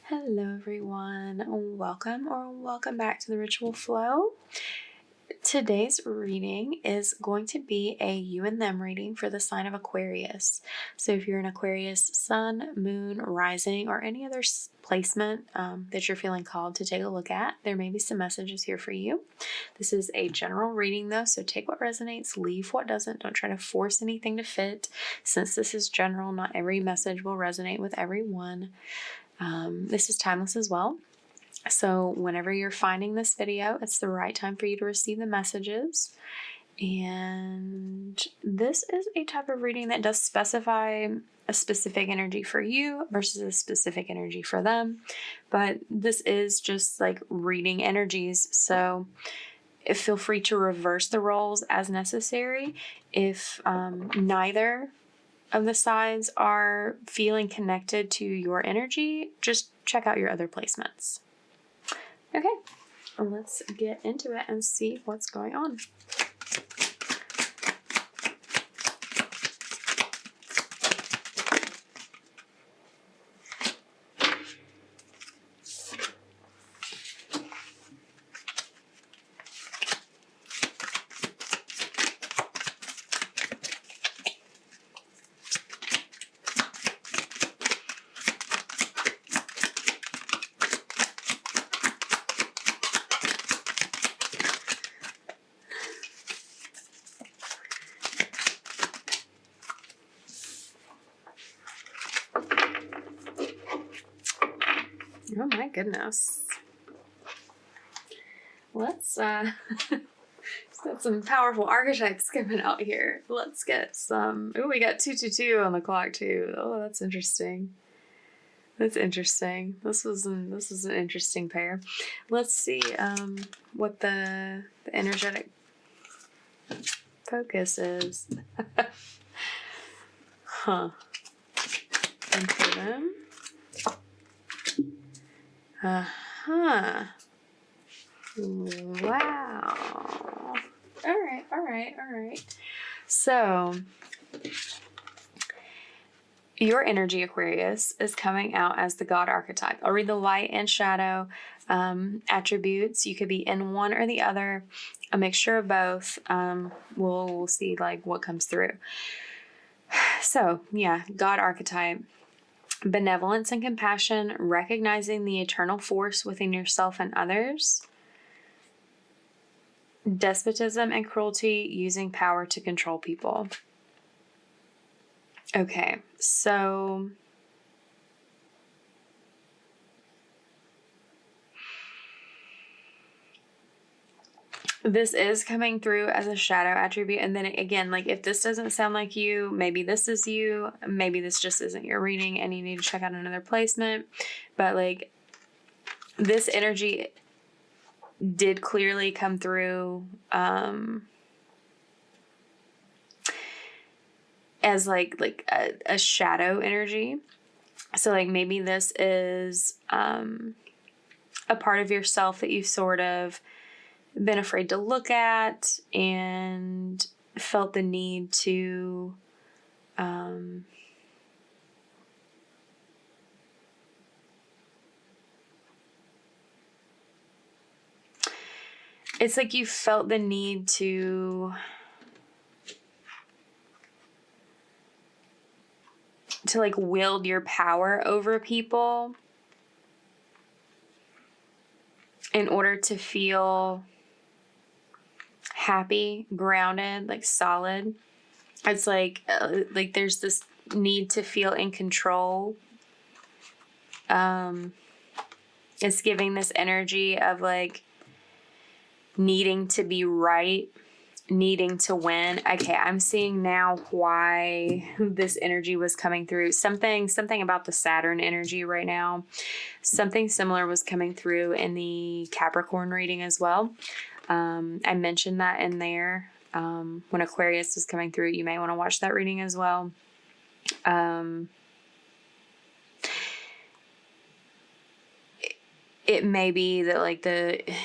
Hello everyone, welcome back to the Ritual Flow. Today's reading is going to be a you and them reading for the sign of Aquarius. So if you're an Aquarius sun, moon, rising, or any other placement that you're feeling called to take a look at, there may be some messages here for you. This is a general reading though, so take what resonates, leave what doesn't. Don't try to force anything to fit. Since this is general, not every message will resonate with everyone. This is timeless as well. So whenever you're finding this video, it's the right time for you to receive the messages. And this is a type of reading that does specify a specific energy for you versus a specific energy for them. But this is just like reading energies. So feel free to reverse the roles as necessary. If neither of the sides are feeling connected to your energy, just check out your other placements. Okay, let's get into it and see what's going on. Oh my goodness. Let's got some powerful archetypes coming out here. Let's get some. Oh, we got 222 on the clock too. Oh, that's interesting. That's interesting. This was an interesting pair. Let's see what the energetic focus is. Huh. And for them. Uh-huh. Wow. All right. So, your energy, Aquarius, is coming out as the God archetype. I'll read the light and shadow attributes. You could be in one or the other, a mixture of both. We'll see like what comes through. So, yeah, God archetype. Benevolence and compassion, recognizing the eternal force within yourself and others. Despotism and cruelty, using power to control people. Okay, so this is coming through as a shadow attribute. And then again, like if this doesn't sound like you, maybe this is you, maybe this just isn't your reading and you need to check out another placement. But like this energy did clearly come through as like a shadow energy. So like maybe this is a part of yourself that you've sort of been afraid to look at and felt the need to it's like you felt the need to like wield your power over people in order to feel happy, grounded, like solid. It's like there's this need to feel in control. It's giving this energy of like needing to be right, needing to win. Okay, I'm seeing now why this energy was coming through. Something about the Saturn energy right now. Something similar was coming through in the Capricorn reading as well. I mentioned that in there. When Aquarius was coming through, you may want to watch that reading as well. It may be that like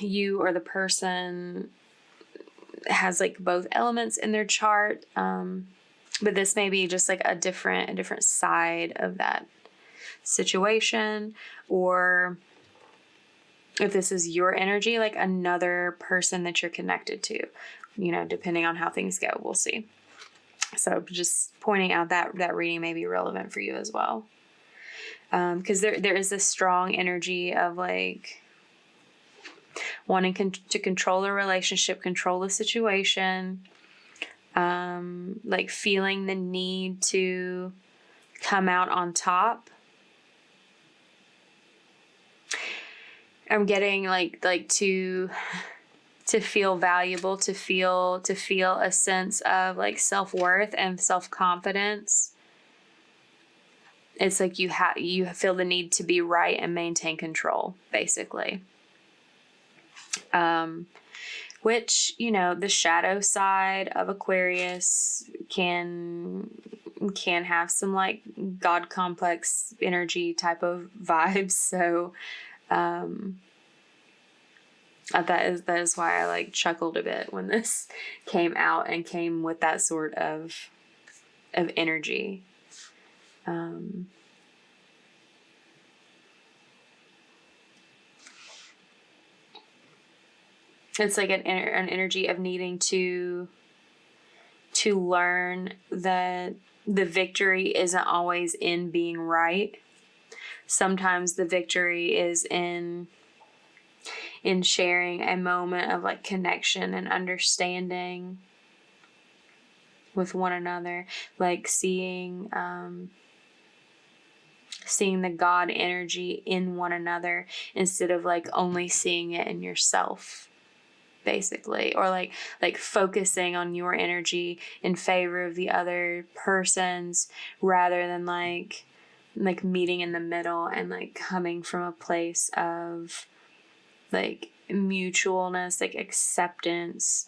you or the person has like both elements in their chart. But this may be just like a different side of that situation, or if this is your energy, like another person that you're connected to, depending on how things go, we'll see. So just pointing out that reading may be relevant for you as well. Because there is this strong energy of like wanting to control the relationship, control the situation, like feeling the need to come out on top. I'm getting like to feel valuable, to feel a sense of like self-worth and self-confidence. It's like you feel the need to be right and maintain control, basically. Which, the shadow side of Aquarius can have some like God complex energy type of vibes. So, that is why I like chuckled a bit when this came out and came with that sort of energy. It's like an energy of needing to learn that the victory isn't always in being right. Sometimes the victory is in sharing a moment of like connection and understanding with one another, like seeing the God energy in one another instead of like only seeing it in yourself, basically, or like focusing on your energy in favor of the other person's rather than like meeting in the middle and like coming from a place of like mutualness, like acceptance,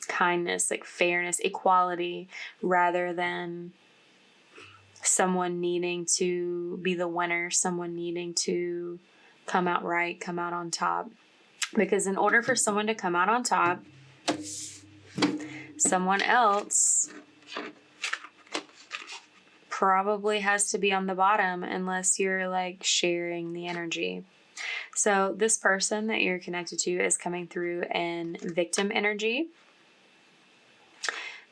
kindness, like fairness, equality, rather than someone needing to be the winner, someone needing to come out right, come out on top. Because in order for someone to come out on top, someone else probably has to be on the bottom unless you're like sharing the energy. So this person that you're connected to is coming through in victim energy.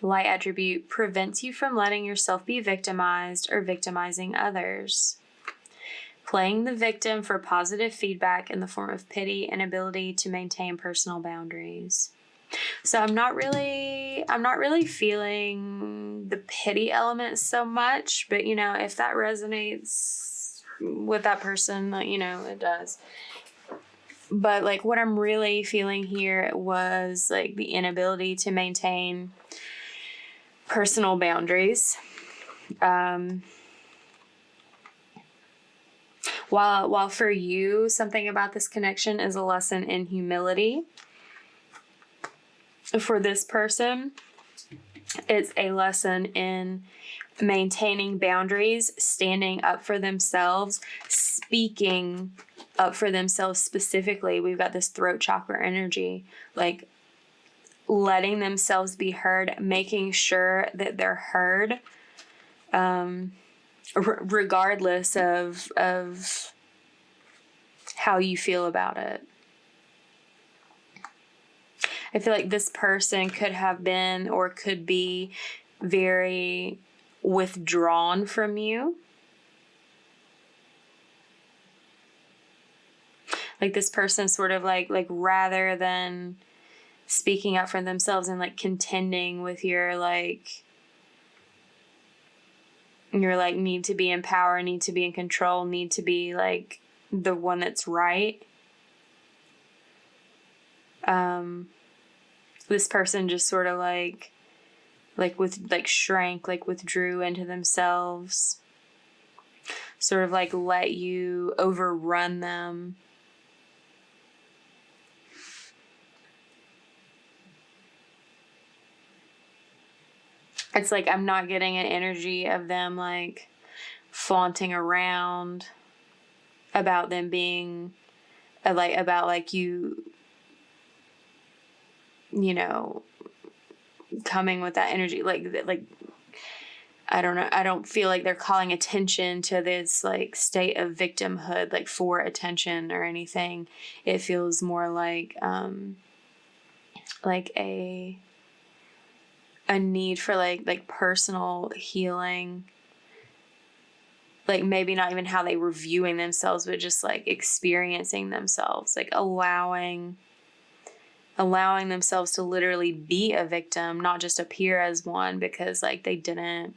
Light attribute prevents you from letting yourself be victimized or victimizing others. Playing the victim for positive feedback in the form of pity and ability to maintain personal boundaries. So I'm not really feeling the pity element so much, but if that resonates with that person, it does. But like what I'm really feeling here was like the inability to maintain personal boundaries. While for you, something about this connection is a lesson in humility. For this person, it's a lesson in maintaining boundaries, standing up for themselves, speaking up for themselves specifically. We've got this throat chakra energy, like letting themselves be heard, making sure that they're heard, regardless of how you feel about it. I feel like this person could have been or could be very withdrawn from you. Like this person sort of like rather than speaking up for themselves and like contending with your need to be in power, need to be in control, need to be like the one that's right. This person just sort of shrank, like withdrew into themselves, sort of like let you overrun them. It's like I'm not getting an energy of them like flaunting around about them being about you coming with that energy. I don't know. I don't feel like they're calling attention to this like state of victimhood, like for attention or anything. It feels more like a need for like personal healing. Like maybe not even how they were viewing themselves, but just like experiencing themselves, like allowing themselves to literally be a victim, not just appear as one, because like they didn't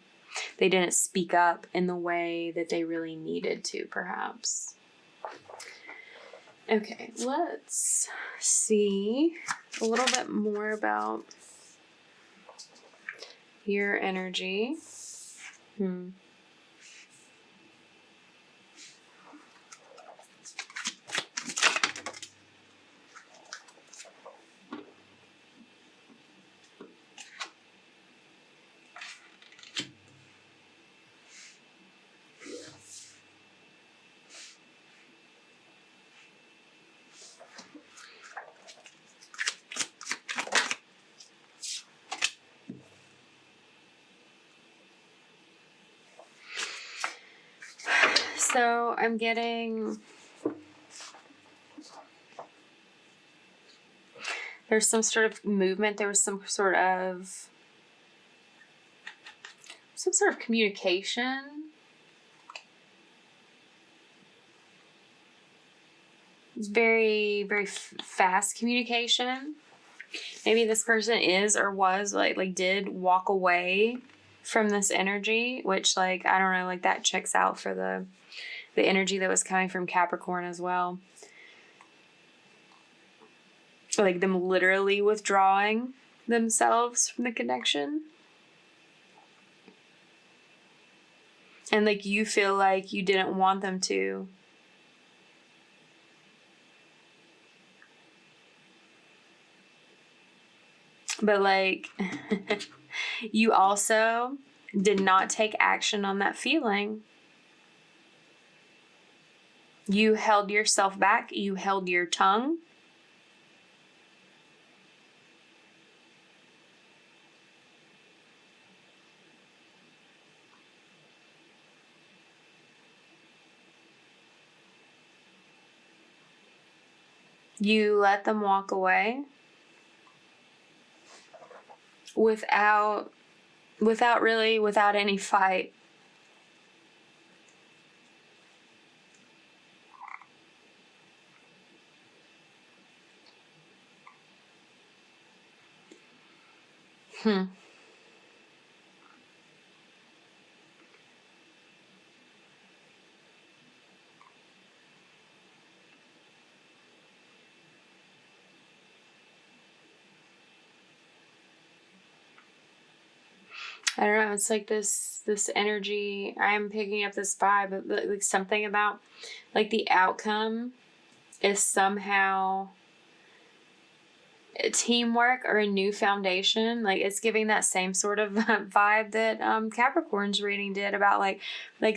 speak up in the way that they really needed to, perhaps. Okay, let's see a little bit more about your energy. So I'm getting, there's some sort of movement. There was some sort of communication. It's very, very fast communication. Maybe this person is or was like did walk away from this energy, which like, I don't know, like that checks out for the energy that was coming from Capricorn as well. Like them literally withdrawing themselves from the connection. And like you feel like you didn't want them to. But like you also did not take action on that feeling. You held yourself back. You held your tongue. You let them walk away without any fight. I don't know, it's like this energy, I'm picking up this vibe, but like something about like the outcome is somehow teamwork or a new foundation. Like it's giving that same sort of vibe that Capricorn's reading did about like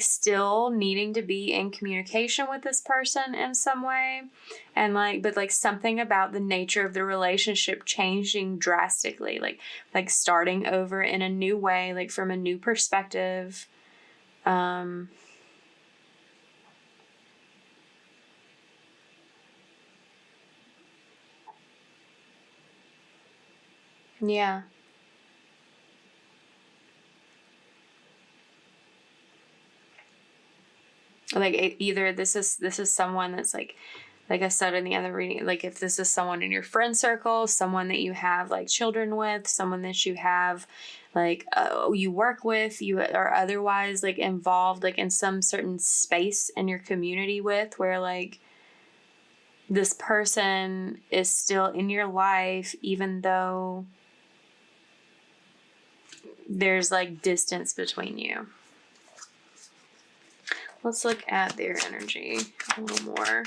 still needing to be in communication with this person in some way, and but something about the nature of the relationship changing drastically, like starting over in a new way, like from a new perspective. Yeah. Like either this is someone that's like I said in the other reading, like if this is someone in your friend circle, someone that you have like children with, someone that you have like you work with, you are otherwise like involved like in some certain space in your community with, where like this person is still in your life even though there's like distance between you. Let's look at their energy a little more.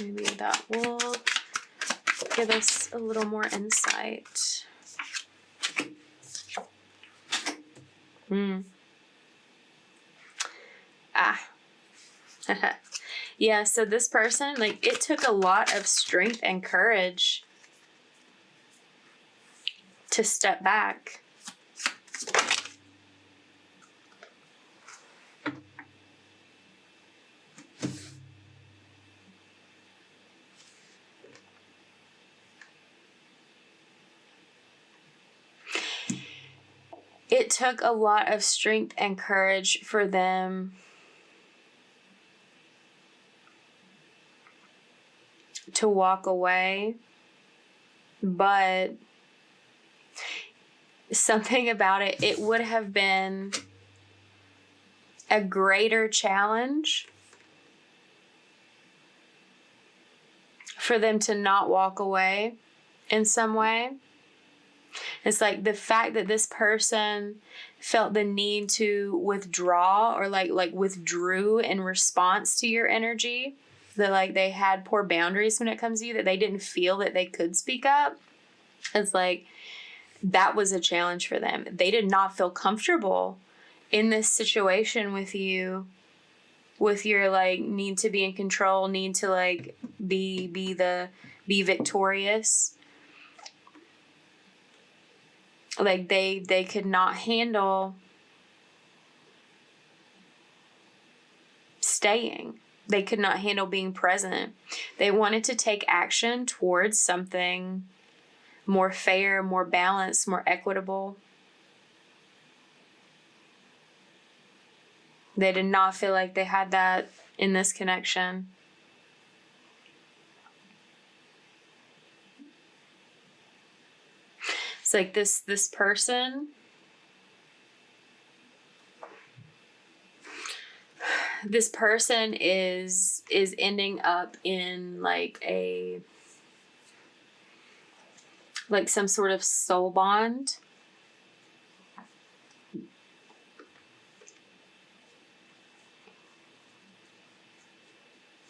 Maybe that will give us a little more insight. Yeah, so this person, like, it took a lot of strength and courage to step back it took a lot of strength and courage for them to walk away, but something about it, it would have been a greater challenge for them to not walk away in some way. It's like the fact that this person felt the need to withdraw, or like withdrew in response to your energy, that like they had poor boundaries when it comes to you, that they didn't feel that they could speak up. It's like that was a challenge for them. They did not feel comfortable in this situation with you, with your like need to be in control, need to like be victorious. Like they could not handle staying. They could not handle being present. They wanted to take action towards something more fair, more balanced, more equitable. They did not feel like they had that in this connection. It's like this person, this person is ending up in like some sort of soul bond.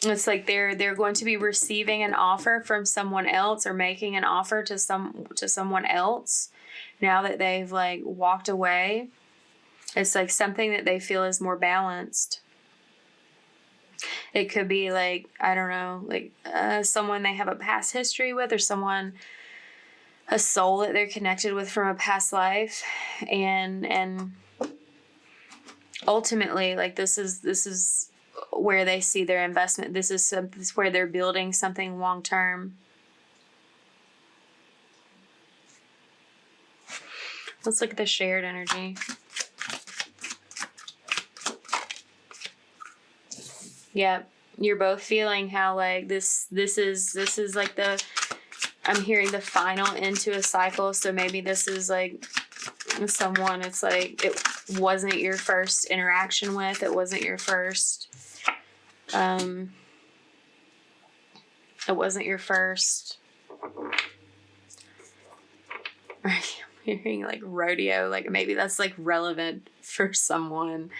It's like they're going to be receiving an offer from someone else, or making an offer to someone else now that they've like walked away. It's like something that they feel is more balanced. It could be like, I don't know, like someone they have a past history with, or a soul that they're connected with from a past life, and ultimately, like this is where they see their investment. This is where they're building something long term. Let's look at the shared energy. Yep, you're both feeling how like this is like I'm hearing the final end to a cycle. So maybe this is like someone, it's like it wasn't your first interaction with, it wasn't your first I'm hearing like rodeo, like maybe that's like relevant for someone.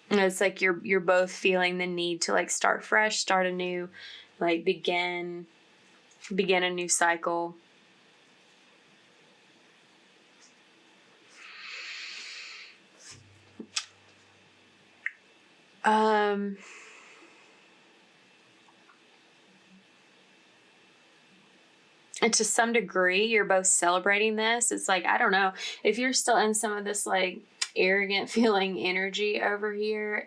It's like you're both feeling the need to like start fresh, start anew, like begin a new cycle. And to some degree, you're both celebrating this. It's like, I don't know, if you're still in some of this like arrogant feeling energy over here,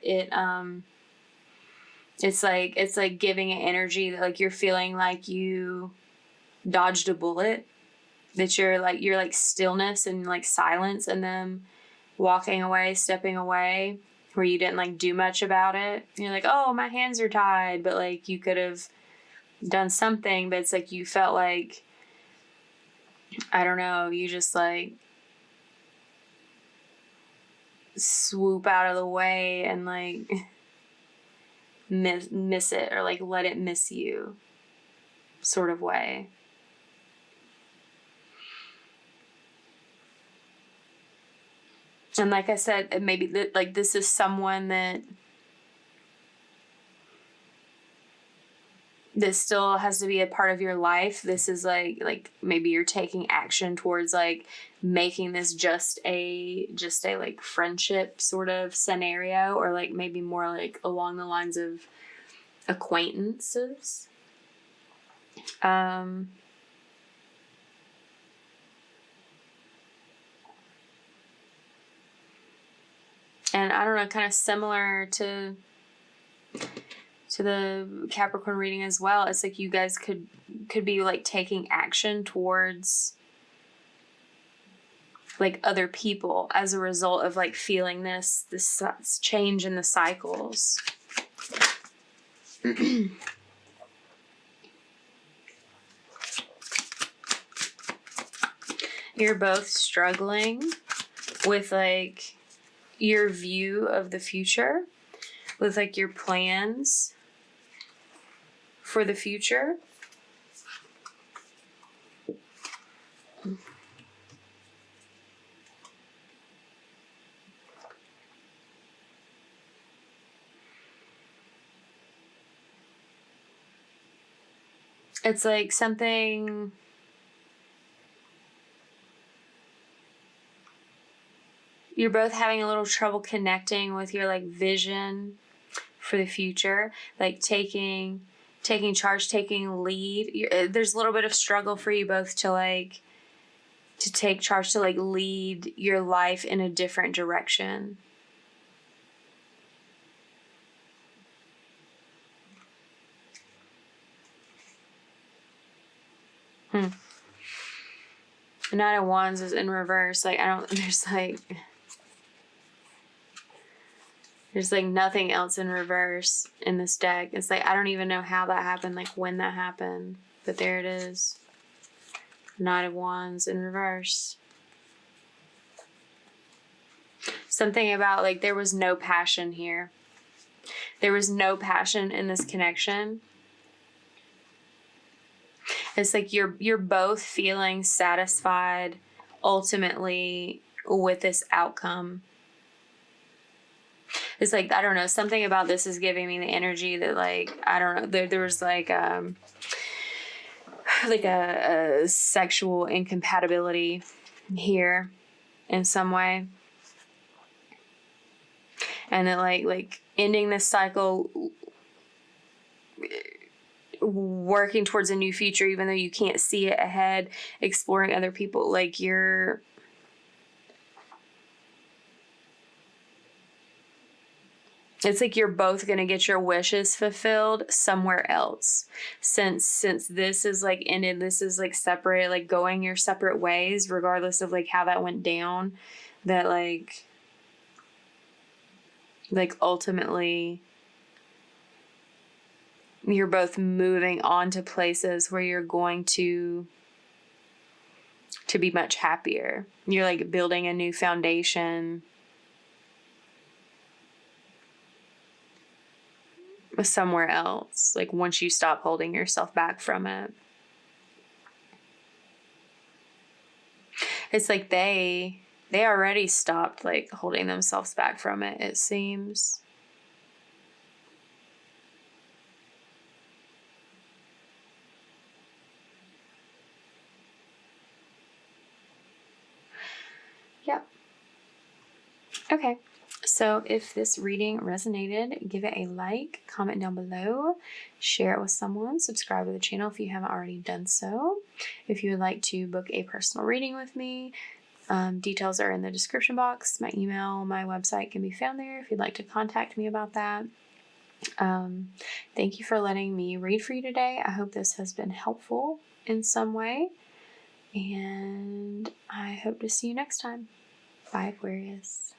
it's like giving an energy that like you're feeling like you dodged a bullet, that you're like stillness and like silence, and them walking away, stepping away, where you didn't like do much about it. You're like, oh, my hands are tied, but like you could have done something. But it's like you felt like, I don't know, you just like swoop out of the way and like miss it, or like let it miss you, sort of way. And like I said, maybe like this is someone that still has to be a part of your life. This is like maybe you're taking action towards like making this just a like friendship sort of scenario, or like maybe more like along the lines of acquaintances. And I don't know, kind of similar to the Capricorn reading as well. It's like you guys could be like taking action towards like other people as a result of like feeling this change in the cycles. You're both struggling with like your view of the future, with like your plans for the future. It's like something you're both having a little trouble connecting with your like vision for the future, like taking charge, taking lead. There's a little bit of struggle for you both to take charge, to like lead your life in a different direction. Knight of Wands is in reverse. Like, there's like nothing else in reverse in this deck. It's like, I don't even know how that happened, like when that happened. But there it is. Knight of Wands in reverse. Something about like there was no passion here. There was no passion in this connection. It's like you're both feeling satisfied ultimately with this outcome. It's like, I don't know, something about this is giving me the energy that like, I don't know, there was like a sexual incompatibility here in some way. And that like ending this cycle, working towards a new future, even though you can't see it ahead, exploring other people, like it's like you're both going to get your wishes fulfilled somewhere else. Since this is like ended, this is like separate, like going your separate ways, regardless of like how that went down, that like ultimately you're both moving on to places where you're going to be much happier. You're like building a new foundation somewhere else, like once you stop holding yourself back from it. It's like they already stopped like holding themselves back from it, it seems. Yep. Okay. So if this reading resonated, give it a like, comment down below, share it with someone, subscribe to the channel if you haven't already done so. If you would like to book a personal reading with me, details are in the description box. My email, my website can be found there if you'd like to contact me about that. Thank you for letting me read for you today. I hope this has been helpful in some way, and I hope to see you next time. Bye, Aquarius.